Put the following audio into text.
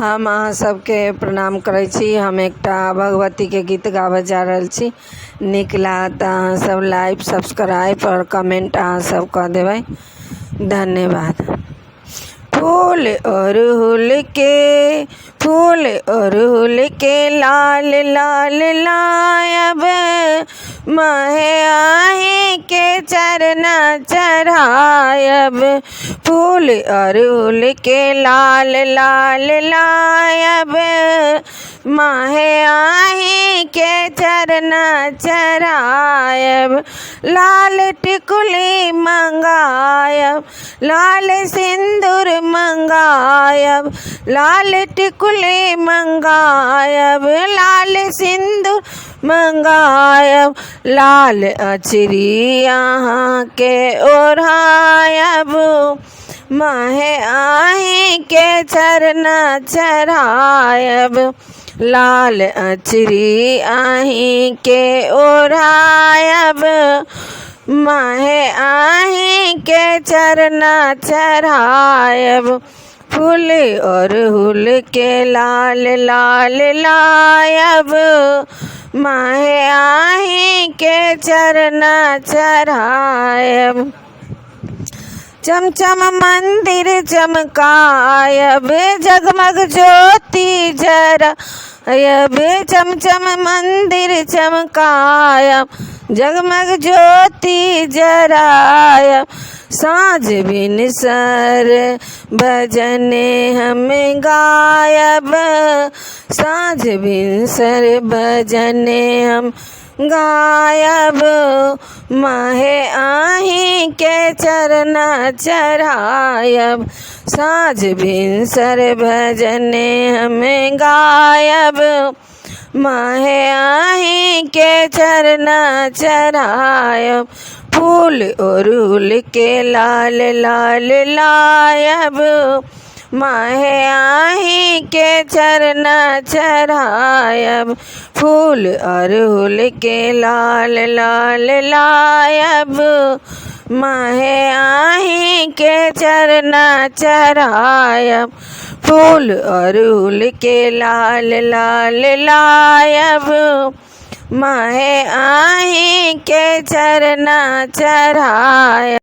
हम अहाँ सबके प्रणाम करै छी। हम एकटा भगवती के गीत गाबऽ जा रहल छी। नीक लागत अहाँ सब लाइक सब्सक्राइब और कमेंट अहाँ सब कऽ देबै। धन्यवाद। फूल अड़हुल के लाल लाल लायब, माहे आहे के चरना चढ़ायब। फूल अड़हुल के लाल लाल लायब, माहे आहे के चरना चढ़ायब। लाल टिकुली मंगायब, लाल सिंदूर मंगायब, लाल टिकुली मंगायब, लाल सिंदूर मंगायब। लाल अचरी अहाँ के ओढ़ायब, माहे आहे के चरना चढ़ायब। लाल अचरी आहे के ओढ़ायब, माहे आहे के चरना चढ़ायब। फूल अड़हुल के लाल लाल लायब, माहे आहे के चरना चढ़ायब। चमचम मंदिर चमकायब, जगमग ज्योति जरायब। चमचम मंदिर चमकायब, जगमग ज्योति जरायब। साँझ भिनसर भजने हम गायब, साँझ भिनसर भजने हम गायब। माहे आहे के चरना चढ़ायब, साँझ भिनसर भजने हम गायब। माहे आहे के चरना चढ़ायब। फूल अड़हुल के लाल लाल लायब, माहे आहे के चरना चढ़ायब। फूल अड़हुल के लाल लाल लायब, माहे आहे के चरना चढ़ायब। फूल अड़हुल के लाल लाल लायब, माहे आहे के चरना चढ़ायब।